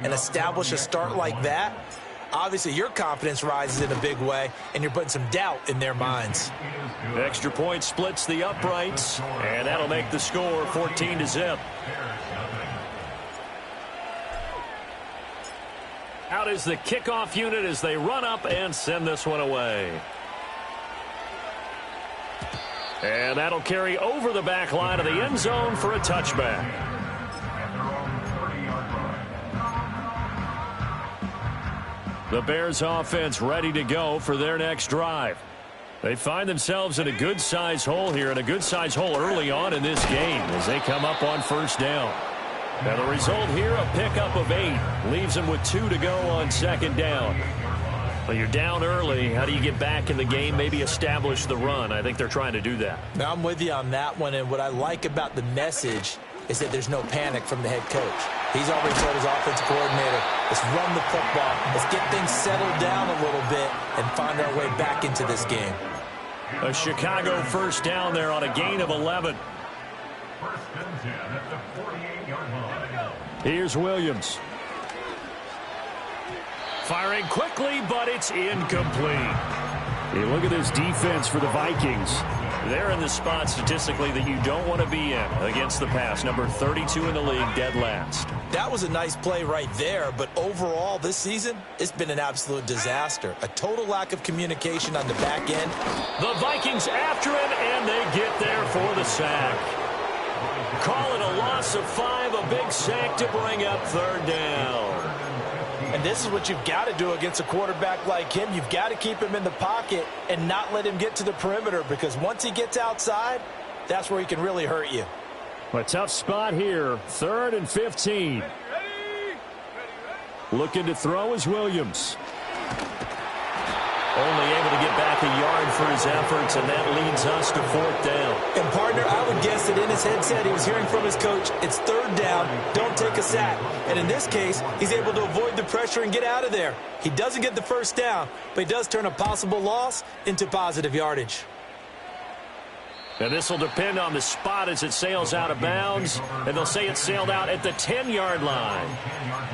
and establish a start like that, obviously your confidence rises in a big way, and you're putting some doubt in their minds. Extra point splits the uprights, and that'll make the score 14-0. Out is the kickoff unit as they run up and send this one away. And that'll carry over the back line of the end zone for a touchback. The Bears offense ready to go for their next drive. They find themselves in a good-sized hole here, and a good-sized hole early on in this game as they come up on first down. Now the result here, a pickup of 8. Leaves them with 2 to go on second down. Well, you're down early. How do you get back in the game, maybe establish the run? I think they're trying to do that. Now, I'm with you on that one, and what I like about the message is that there's no panic from the head coach. He's already told his offensive coordinator, let's run the football, let's get things settled down a little bit and find our way back into this game. A Chicago first down there on a gain of 11. First and 10 at the 48-yard line. Here's Williams. Firing quickly, but it's incomplete. Hey, look at this defense for the Vikings. They're in the spot statistically that you don't want to be in against the pass. Number 32 in the league, dead last. That was a nice play right there, but overall this season, it's been an absolute disaster. A total lack of communication on the back end. The Vikings after him, and they get there for the sack. Call it a loss of 5, a big sack to bring up third down. And this is what you've got to do against a quarterback like him. You've got to keep him in the pocket and not let him get to the perimeter, because once he gets outside, that's where he can really hurt you. A tough spot here, 3rd and 15. Looking to throw is Williams. Only able to get back a yard for his efforts, and that leads us to 4th down. And, partner, I would guess that in his headset he was hearing from his coach, it's 3rd down, don't take a sack. And in this case, he's able to avoid the pressure and get out of there. He doesn't get the first down, but he does turn a possible loss into positive yardage. And this will depend on the spot as it sails out of bounds. And they'll say it sailed out at the 10-yard line.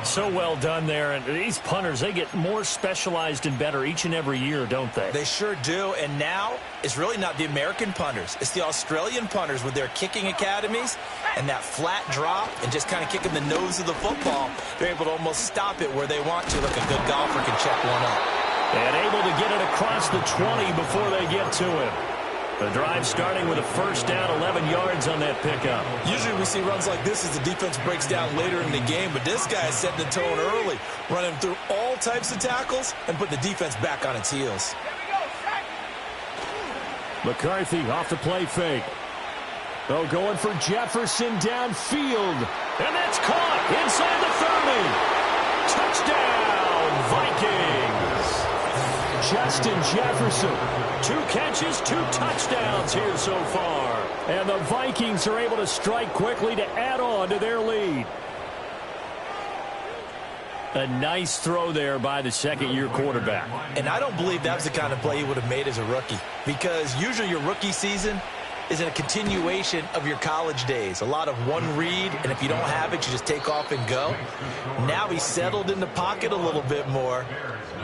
So well done there. And these punters, they get more specialized and better each and every year, don't they? They sure do. And now it's really not the American punters. It's the Australian punters with their kicking academies and that flat drop and just kind of kicking the nose of the football. They're able to almost stop it where they want to, like a good golfer can check one up. And able to get it across the 20 before they get to him. The drive starting with a first down, 11 yards on that pickup. Usually we see runs like this as the defense breaks down later in the game, but this guy is setting the tone early, running through all types of tackles and put the defense back on its heels. McCarthy off the play fake. Oh, going for Jefferson downfield. And that's caught inside the 30. Touchdown, Vikings. Justin Jefferson. 2 catches, 2 touchdowns here so far. And the Vikings are able to strike quickly to add on to their lead. A nice throw there by the second-year quarterback. And I don't believe that's the kind of play he would have made as a rookie, because usually your rookie season is a continuation of your college days. A lot of one read, and if you don't have it, you just take off and go. Now he's settled in the pocket a little bit more,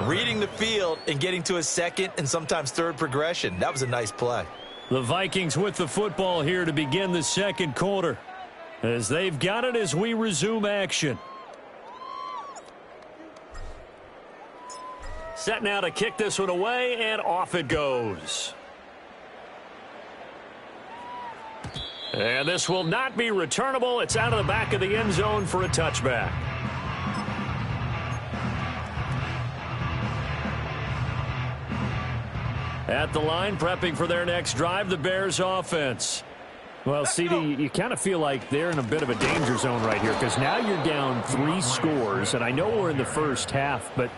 reading the field and getting to his second and sometimes third progression. That was a nice play. The Vikings with the football here to begin the second quarter, as they've got it as we resume action. Set now to kick this one away, and off it goes. And this will not be returnable. It's out of the back of the end zone for a touchback. At the line, prepping for their next drive, the Bears offense. Well, CD, you kind of feel like they're in a bit of a danger zone right here, because now you're down 3 scores, and I know we're in the first half, but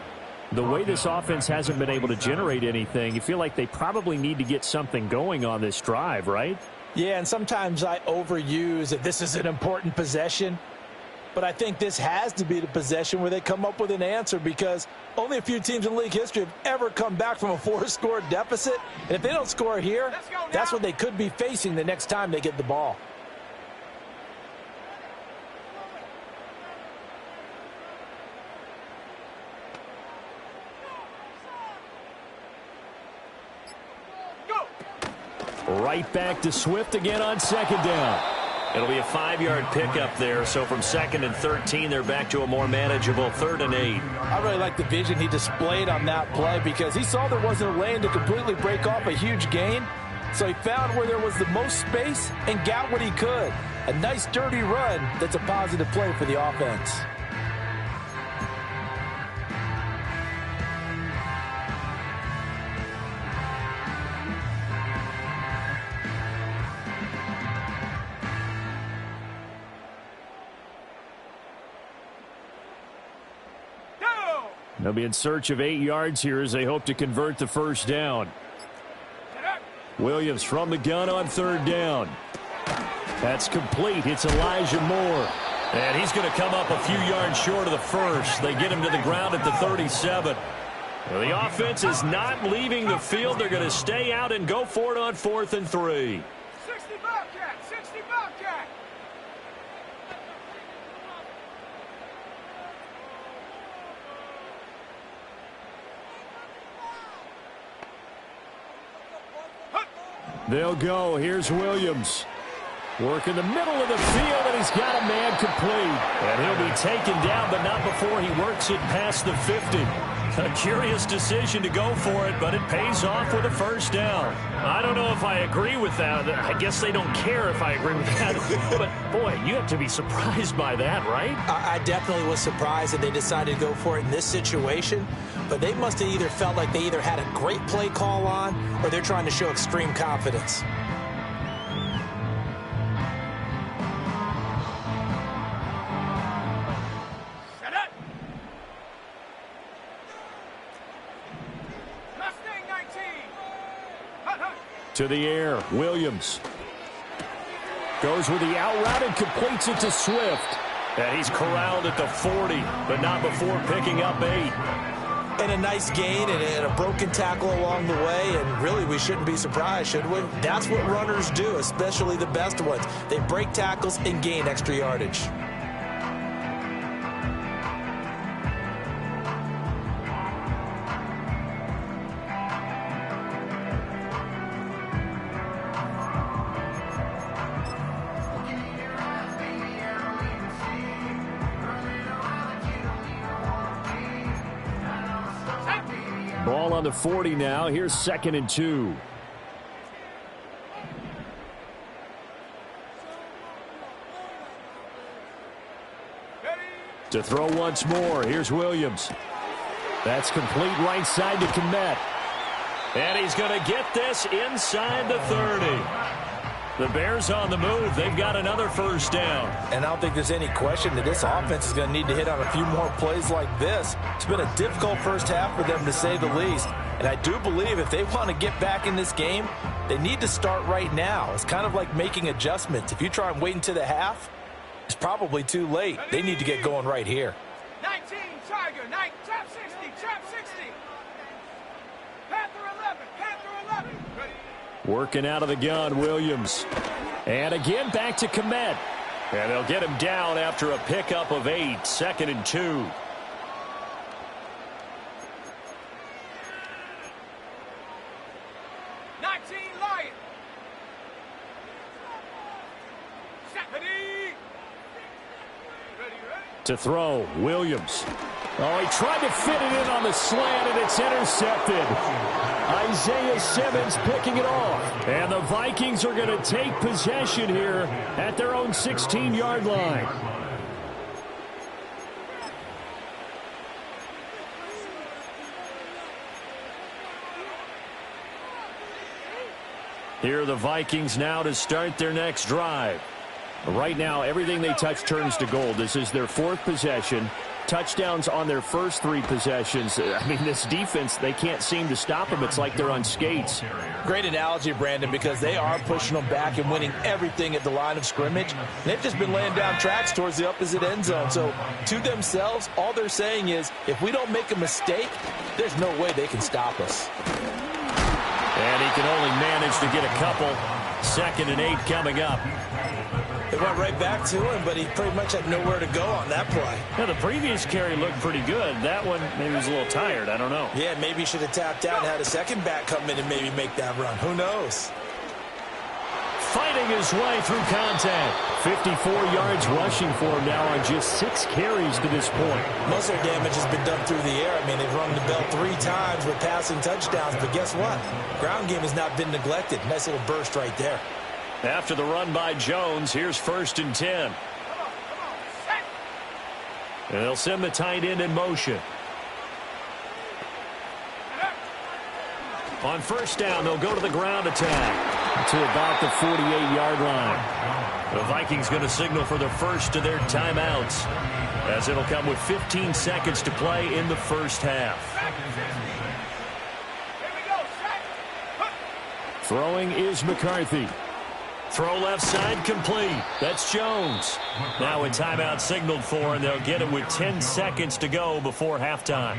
the way this offense hasn't been able to generate anything, you feel like they probably need to get something going on this drive, right? Yeah, and sometimes I overuse that this is an important possession. But I think this has to be the possession where they come up with an answer, because only a few teams in league history have ever come back from a 4-score deficit. And if they don't score here, that's what they could be facing the next time they get the ball. Right back to Swift again on second down. It'll be a 5-yard pickup there, so from 2nd and 13, they're back to a more manageable 3rd and 8. I really like the vision he displayed on that play because he saw there wasn't a lane to completely break off a huge gain. So he found where there was the most space and got what he could. A nice dirty run that's a positive play for the offense. They'll be in search of 8 yards here as they hope to convert the first down. Williams from the gun on 3rd down. That's complete. It's Elijah Moore. And he's going to come up a few yards short of the first. They get him to the ground at the 37. Well, the offense is not leaving the field. They're going to stay out and go for it on 4th and 3. 60 Bobcat, 60 Bobcat. They'll go. Here's Williams. Work in the middle of the field, and he's got a man complete. And he'll be taken down, but not before he works it past the 50. A curious decision to go for it, but it pays off with a first down. I don't know if I agree with that. I guess they don't care if I agree with that. But, boy, you have to be surprised by that, right? I definitely was surprised that they decided to go for it in this situation. But they must have either felt like they either had a great play call on or they're trying to show extreme confidence. Set up. Mustang 19. Hut, hut. To the air, Williams. Goes with the out route and completes it to Swift. And he's corralled at the 40, but not before picking up 8. And a nice gain and a broken tackle along the way, and really we shouldn't be surprised, should we? That's what runners do, especially the best ones. They break tackles and gain extra yardage. Ball on the 40 now. Here's 2nd and 2. To throw once more. Here's Williams. That's complete right side to Kmet. And he's going to get this inside the 30. The Bears on the move. They've got another first down. And I don't think there's any question that this offense is going to need to hit on a few more plays like this. It's been a difficult first half for them, to say the least. And I do believe if they want to get back in this game, they need to start right now. It's kind of like making adjustments. If you try and wait until the half, it's probably too late. They need to get going right here. 19 Tiger, trap 60, trap 60. Panther 11, Panther 11. Ready. Working out of the gun, Williams. And again, back to Kmet. And they'll get him down after a pickup of 8, 2nd and 2. To throw, Williams. Oh, he tried to fit it in on the slant, and it's intercepted. Isaiah Simmons picking it off. And the Vikings are going to take possession here at their own 16-yard line. Here are the Vikings now to start their next drive. Right now, everything they touch turns to gold. This is their 4th possession. Touchdowns on their first 3 possessions. I mean, this defense, they can't seem to stop them. It's like they're on skates. Great analogy, Brandon, because they are pushing them back and winning everything at the line of scrimmage. They've just been laying down tracks towards the opposite end zone. So, to themselves, all they're saying is, if we don't make a mistake, there's no way they can stop us. And he can only manage to get a couple. 2nd and 8 coming up. It went right back to him, but he pretty much had nowhere to go on that play. Now, the previous carry looked pretty good. That one, maybe he was a little tired. I don't know. Yeah, maybe he should have tapped out and had a second back come in and maybe make that run. Who knows? fighting his way through contact. 54 yards rushing for him now on just 6 carries to this point. Most of their damage has been done through the air. I mean, they've rung the bell 3 times with passing touchdowns, but guess what? Ground game has not been neglected. Nice little burst right there. After the run by Jones, here's 1st and 10. And they'll send the tight end in motion. On 1st down, they'll go to the ground attack to about the 48-yard line. The Vikings going to signal for the first of their timeouts, as it'll come with 15 seconds to play in the first half. Throwing is McCarthy. Throw left side complete. That's Jones. Now a timeout signaled for, and they'll get it with 10 seconds to go before halftime.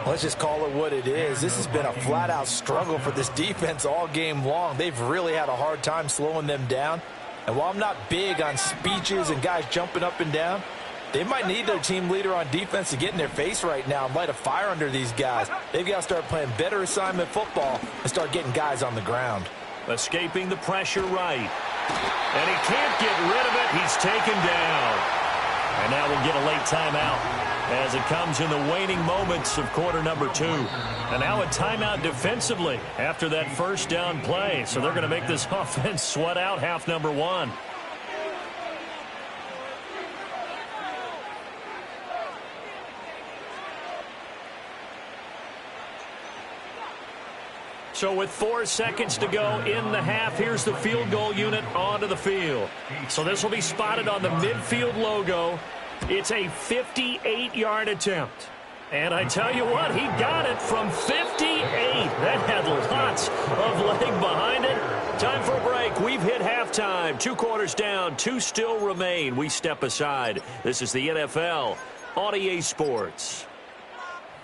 Let's just call it what it is. This has been a flat-out struggle for this defense all game long. They've really had a hard time slowing them down. And while I'm not big on speeches and guys jumping up and down, they might need their team leader on defense to get in their face right now and light a fire under these guys. They've got to start playing better assignment football and start getting guys on the ground. Escaping the pressure right. And he can't get rid of it. He's taken down. And now we'll get a late timeout as it comes in the waning moments of quarter number 2. And now a timeout defensively after that first down play. So they're going to make this offense sweat out half number 1. So with 4 seconds to go in the half, here's the field goal unit onto the field. So this will be spotted on the midfield logo. It's a 58-yard attempt. And I tell you what, he got it from 58. That had lots of leg behind it. Time for a break. We've hit halftime. 2 quarters down, 2 still remain. We step aside. This is the NFL on EA Sports.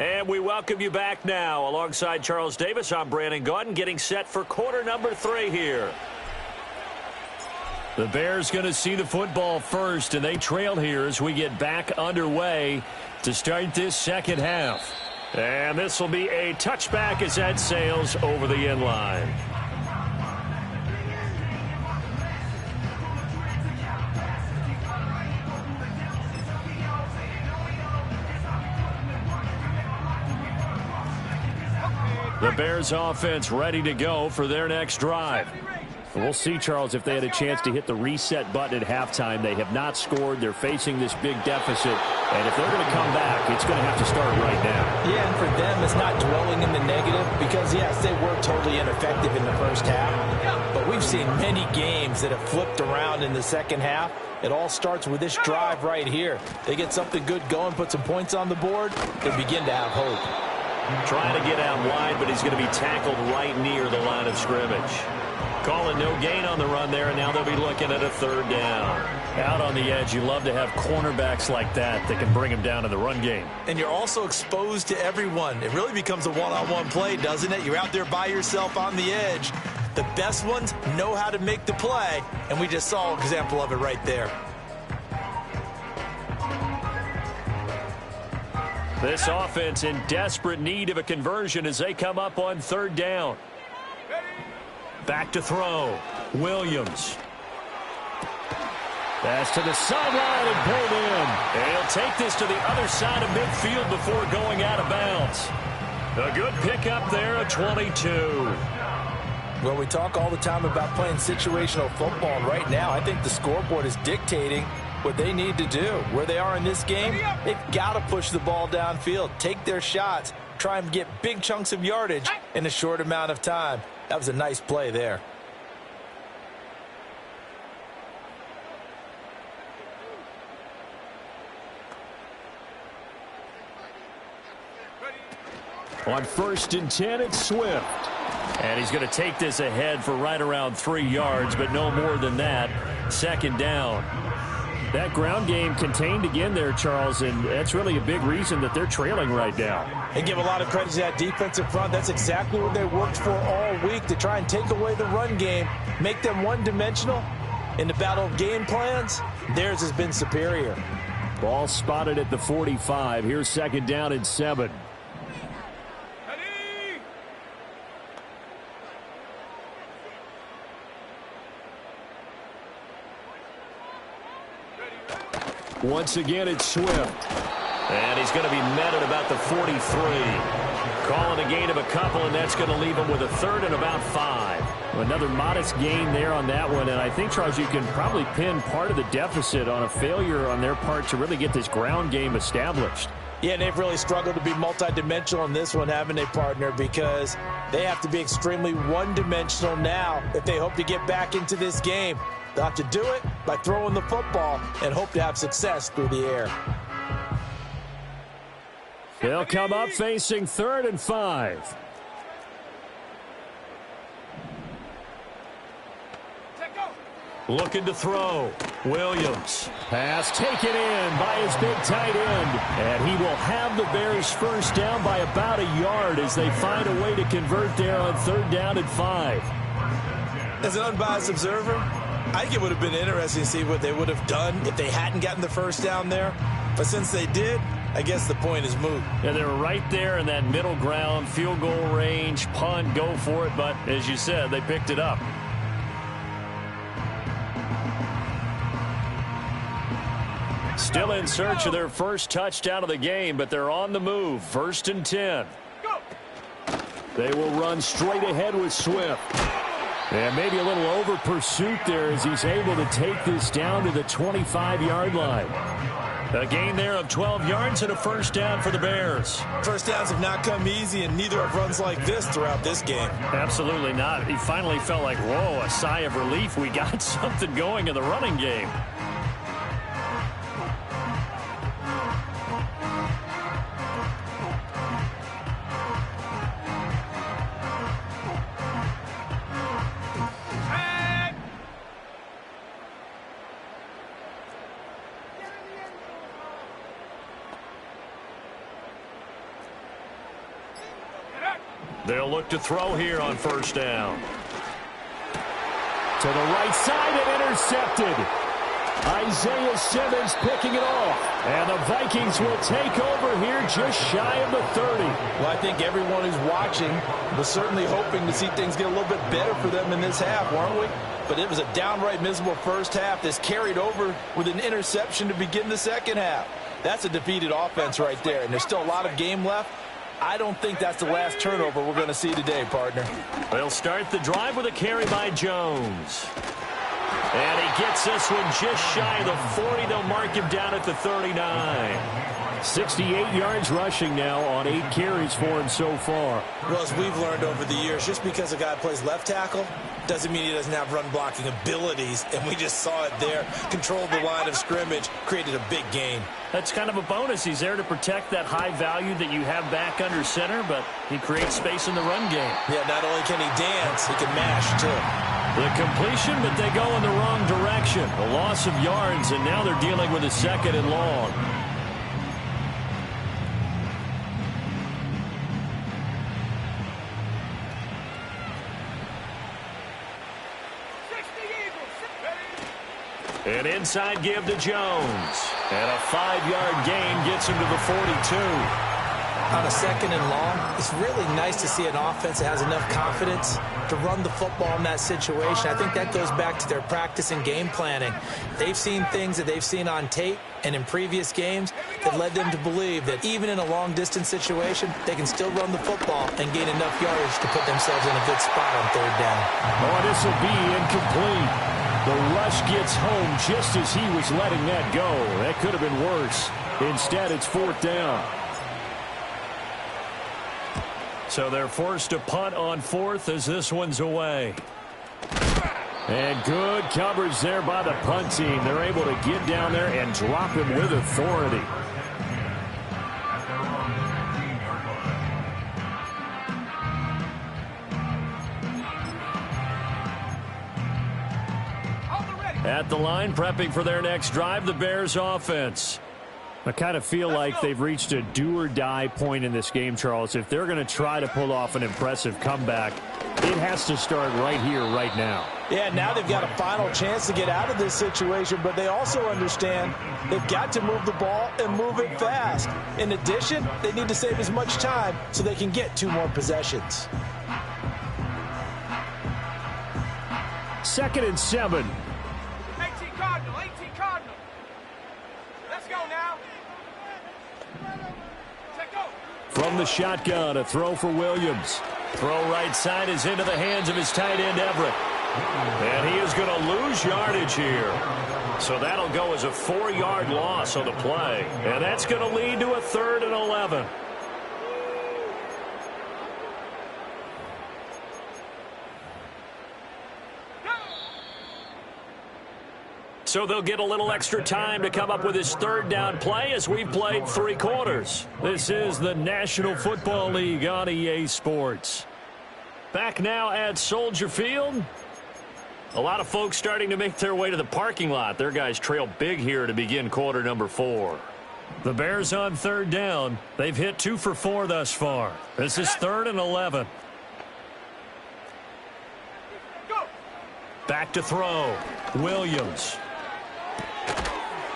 And we welcome you back now. Alongside Charles Davis, I'm Brandon Gaudin, getting set for quarter number 3 here. The Bears going to see the football first, and they trail here as we get back underway to start this second half. And this will be a touchback as that sails over the end line. The Bears offense ready to go for their next drive. We'll see, Charles, if they had a chance to hit the reset button at halftime. They have not scored. They're facing this big deficit. And if they're going to come back, it's going to have to start right now. Yeah, and for them, it's not dwelling in the negative because, yes, they were totally ineffective in the first half. But we've seen many games that have flipped around in the second half. It all starts with this drive right here. They get something good going, put some points on the board, they begin to have hope. Trying to get out wide, but he's going to be tackled right near the line of scrimmage. Calling no gain on the run there, and now they'll be looking at a 3rd down. Out on the edge, you love to have cornerbacks like that can bring them down in the run game. And you're also exposed to everyone. It really becomes a one-on-one play, doesn't it? You're out there by yourself on the edge. The best ones know how to make the play, and we just saw an example of it right there. This offense in desperate need of a conversion as they come up on 3rd down. Back to throw. Williams. That's to the sideline and pulled in. And he'll take this to the other side of midfield before going out of bounds. A good pickup there, a 22. Well, we talk all the time about playing situational football, and right now I think the scoreboard is dictating what they need to do. Where they are in this game, they've got to push the ball downfield, take their shots, try and get big chunks of yardage in a short amount of time. That was a nice play there. On 1st and 10, it's Swift. And he's going to take this ahead for right around 3 yards, but no more than that. 2nd down. That ground game contained again there, Charles, and that's really a big reason that they're trailing right now. And give a lot of credit to that defensive front. That's exactly what they worked for all week, to try and take away the run game, make them one-dimensional. In the battle of game plans, theirs has been superior. Ball spotted at the 45. Here's 2nd down and 7. Once again, it's Swift. And he's going to be met at about the 43. Calling a gain of a couple, and that's going to leave him with a third and about 5. Another modest gain there on that one, and I think, Charles, you can probably pin part of the deficit on a failure on their part to really get this ground game established. Yeah, and they've really struggled to be multidimensional in this one, haven't they, partner? Because they have to be extremely one-dimensional now if they hope to get back into this game. They'll have to do it by throwing the football and hope to have success through the air. They'll come up facing 3rd and 5. Looking to throw. Williams. Pass taken in by his big tight end. And he will have the Bears first down by about a yard as they find a way to convert there on 3rd down and 5. As an unbiased observer, I think it would have been interesting to see what they would have done if they hadn't gotten the first down there. But since they did, I guess the point is moot. Yeah, they were right there in that middle ground, field goal range, punt, go for it. But as you said, they picked it up. Still in search of their first touchdown of the game, but they're on the move. 1st and 10. They will run straight ahead with Swift. And maybe a little over pursuit there as he's able to take this down to the 25-yard line. A gain there of 12 yards and a first down for the Bears. First downs have not come easy, and neither have runs like this throughout this game. Absolutely not. He finally felt like, whoa, a sigh of relief. We got something going in the running game. They'll look to throw here on first down. To the right side and intercepted. Isaiah Simmons picking it off. And the Vikings will take over here just shy of the 30. Well, I think everyone who's watching was certainly hoping to see things get a little bit better for them in this half, weren't we? But it was a downright miserable first half. This carried over with an interception to begin the second half. That's a defeated offense right there, and there's still a lot of game left. I don't think that's the last turnover we're going to see today, partner. They'll start the drive with a carry by Jones. And he gets this one just shy of the 40. They'll mark him down at the 39. 68 yards rushing now on 8 carries for him so far. Well, as we've learned over the years, just because a guy plays left tackle doesn't mean he doesn't have run blocking abilities, and we just saw it there. Controlled the line of scrimmage, created a big gain. That's kind of a bonus. He's there to protect that high value that you have back under center, but he creates space in the run game. Yeah, not only can he dance, he can mash, too. The completion, but they go in the wrong direction. A loss of yards, and now they're dealing with a 2nd and long. An inside give to Jones. And a 5-yard gain gets him to the 42. On a 2nd and long, it's really nice to see an offense that has enough confidence to run the football in that situation. I think that goes back to their practice and game planning. They've seen things that they've seen on tape and in previous games that led them to believe that even in a long-distance situation, they can still run the football and gain enough yardage to put themselves in a good spot on 3rd down. Oh, this will be incomplete. The rush gets home just as he was letting that go. That could have been worse. Instead, it's 4th down. So they're forced to punt on 4th as this one's away. And good coverage there by the punt team. They're able to get down there and drop him with authority. At the line, prepping for their next drive, the Bears offense. I kind of feel like they've reached a do-or-die point in this game, Charles. If they're going to try to pull off an impressive comeback, it has to start right here, right now. Yeah, now they've got a final chance to get out of this situation, but they also understand they've got to move the ball and move it fast. In addition, they need to save as much time so they can get 2 more possessions. 2nd and 7. 18 Cardinal, 18 Cardinal. From the shotgun, a throw for Williams. Throw right side is into the hands of his tight end, Everett. And he is going to lose yardage here. So that'll go as a 4-yard loss on the play. And that's going to lead to a 3rd and 11. So they'll get a little extra time to come up with his 3rd down play as we've played 3 quarters. This is the National Football League on EA Sports. Back now at Soldier Field. A lot of folks starting to make their way to the parking lot. Their guys trail big here to begin quarter number 4. The Bears on 3rd down. They've hit 2 for 4 thus far. This is 3rd and 11. Back to throw. Williams.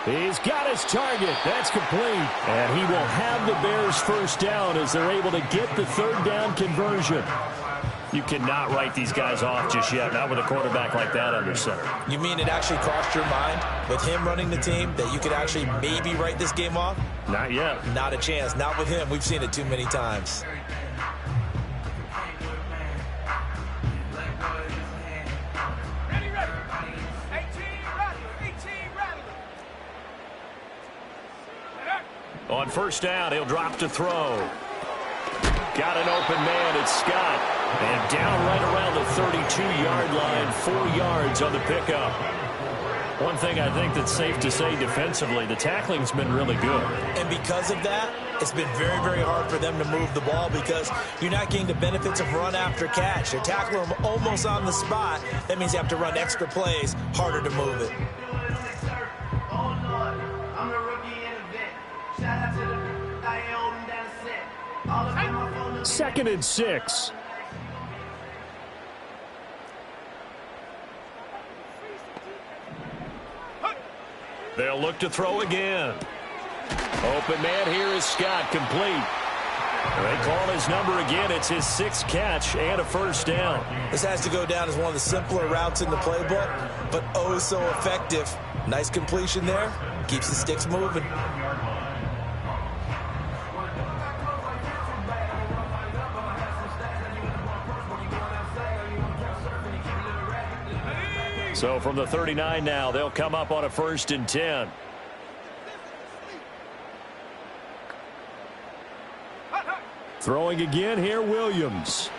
He's got his target. That's complete. And he will have the Bears 1st down as they're able to get the 3rd down conversion. You cannot write these guys off just yet, not with a quarterback like that under center. You mean it actually crossed your mind with him running the team that you could actually maybe write this game off? Not yet. Not a chance. Not with him. We've seen it too many times. On 1st down, he'll drop to throw. Got an open man. It's Scott. And down right around the 32-yard line, 4 yards on the pickup. One thing I think that's safe to say defensively, the tackling's been really good. And because of that, it's been very, very hard for them to move the ball because you're not getting the benefits of run after catch. They're tackling them almost on the spot. That means you have to run extra plays, harder to move it. Second and 6. They'll look to throw again. Open man here is Scott, complete. They call his number again. It's his 6th catch and a 1st down. This has to go down as one of the simpler routes in the playbook, but oh so effective. Nice completion there. Keeps the sticks moving. So from the 39 now, they'll come up on a 1st and 10. Throwing again here, Williams.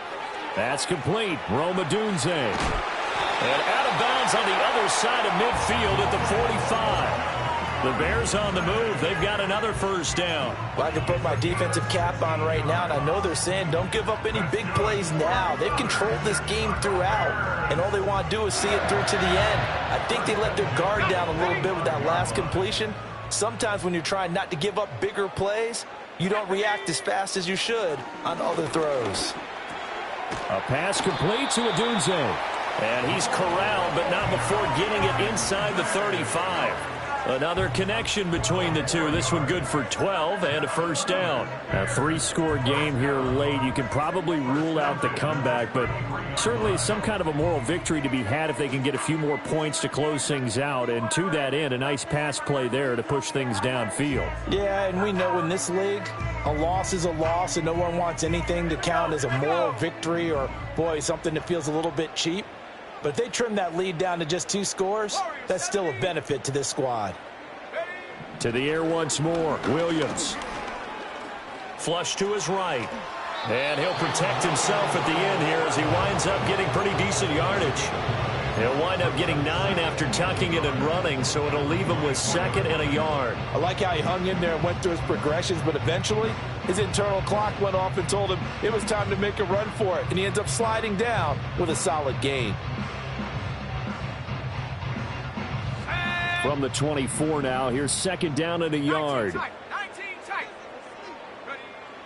That's complete. Roma Dunze. And out of bounds on the other side of midfield at the 45. The Bears on the move. They've got another 1st down. Well, I can put my defensive cap on right now, and I know they're saying don't give up any big plays now. They've controlled this game throughout, and all they want to do is see it through to the end. I think they let their guard down a little bit with that last completion. Sometimes when you're trying not to give up bigger plays, you don't react as fast as you should on other throws. A pass complete to Adunze. And he's corralled, but not before getting it inside the 35. Another connection between the two. This one good for 12 and a 1st down. A 3-score game here late. You can probably rule out the comeback, but certainly some kind of a moral victory to be had if they can get a few more points to close things out. And to that end, a nice pass play there to push things downfield. Yeah, and we know in this league, a loss is a loss, and no one wants anything to count as a moral victory or, boy, something that feels a little bit cheap. But if they trim that lead down to just 2 scores, that's still a benefit to this squad. To the air once more, Williams. Flush to his right. And he'll protect himself at the end here as he winds up getting pretty decent yardage. He'll wind up getting 9 after tucking it and running, so it'll leave him with 2nd and a yard. I like how he hung in there and went through his progressions, but eventually his internal clock went off and told him it was time to make a run for it, and he ends up sliding down with a solid gain. From the 24 now, here's 2nd down and a yard. 19 tight.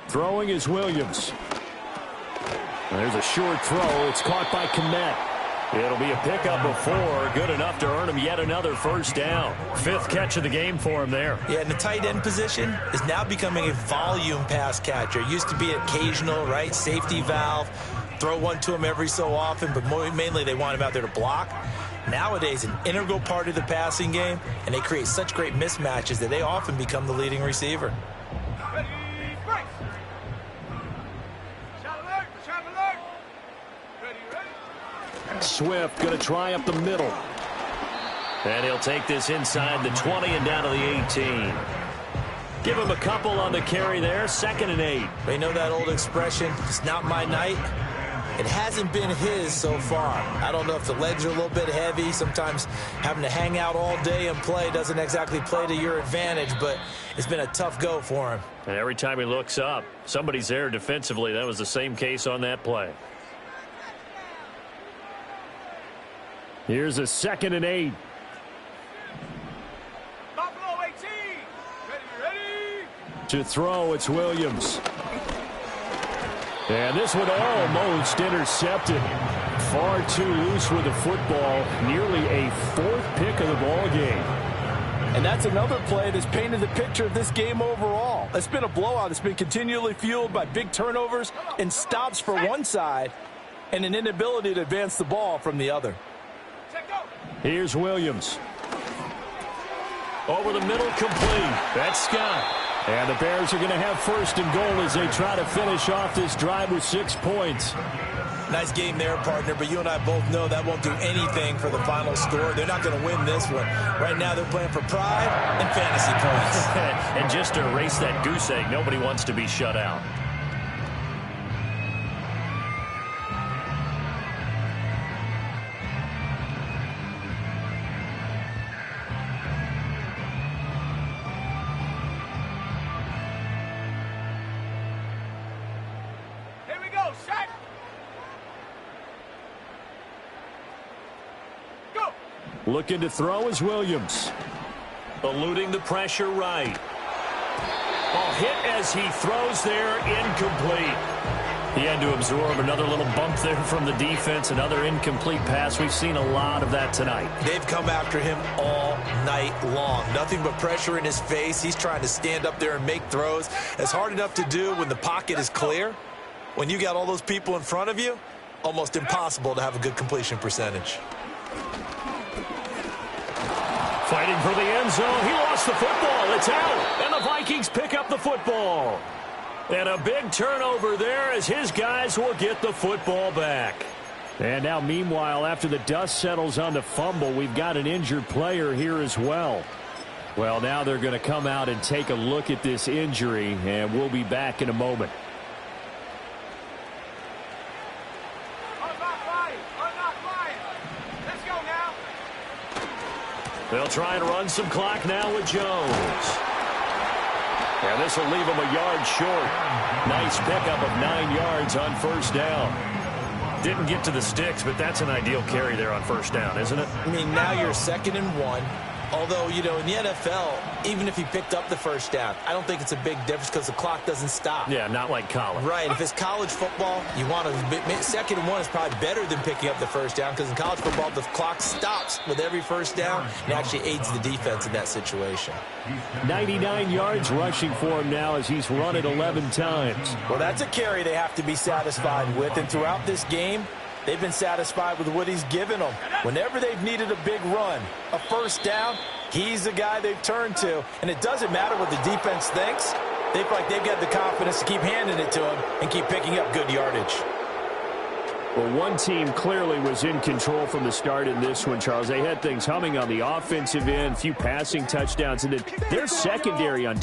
Throwing is Williams. There's a short throw. It's caught by Kmet. It'll be a pickup of 4, good enough to earn him yet another 1st down. 5th catch of the game for him there. Yeah, and the tight end position is now becoming a volume pass catcher. It used to be occasional, right, safety valve, throw one to him every so often, but mainly they want him out there to block. Nowadays, an integral part of the passing game, and they create such great mismatches that they often become the leading receiver. Swift going to try up the middle. And he'll take this inside the 20 and down to the 18. Give him a couple on the carry there. 2nd and 8. They know that old expression, it's not my night. It hasn't been his so far. I don't know if the legs are a little bit heavy. Sometimes having to hang out all day and play doesn't exactly play to your advantage, but it's been a tough go for him. And every time he looks up, somebody's there defensively. That was the same case on that play. Here's a 2nd and 8. Buffalo 18. Ready. To throw, it's Williams. And this one almost intercepted. Far too loose with the football. Nearly a 4th pick of the ball game. And that's another play that's painted the picture of this game overall. It's been a blowout. It's been continually fueled by big turnovers and stops for one side and an inability to advance the ball from the other. Here's Williams. Over the middle, complete. That's Scott. And the Bears are going to have 1st and goal as they try to finish off this drive with 6 points. Nice game there, partner, but you and I both know that won't do anything for the final score. They're not going to win this one. Right now they're playing for pride and fantasy points. And just to erase that goose egg, nobody wants to be shut out. Here we go. Set. Go. Looking to throw is Williams. Eluding the pressure right. Ball hit as he throws there, incomplete. He had to absorb another little bump there from the defense, another incomplete pass. We've seen a lot of that tonight. They've come after him all night long. Nothing but pressure in his face. He's trying to stand up there and make throws. It's hard enough to do when the pocket is clear. When you got all those people in front of you, almost impossible to have a good completion percentage. Fighting for the end zone. He lost the football. It's out. And the Vikings pick up the football. And a big turnover there as his guys will get the football back. And now, meanwhile, after the dust settles on the fumble, we've got an injured player here as well. Well, now they're going to come out and take a look at this injury, and we'll be back in a moment. Let's go now. They'll try and run some clock now with Jones. And this will leave him a yard short. Nice pickup of 9 yards on 1st down. Didn't get to the sticks, but that's an ideal carry there on 1st down, isn't it? I mean, now you're 2nd and 1. Although, you know, in the NFL, even if he picked up the 1st down, I don't think it's a big difference because the clock doesn't stop. Yeah, not like college. Right. If it's college football, you want to 2nd and 1 is probably better than picking up the 1st down because in college football, the clock stops with every 1st down and actually aids the defense in that situation. 99 yards rushing for him now as he's run it 11 times. Well, that's a carry they have to be satisfied with, and throughout this game, they've been satisfied with what he's given them. Whenever they've needed a big run, a 1st down, he's the guy they've turned to. And it doesn't matter what the defense thinks. They feel like they've got the confidence to keep handing it to him and keep picking up good yardage. Well, one team clearly was in control from the start in this one, Charles. They had things humming on the offensive end, a few passing touchdowns, and then their secondary on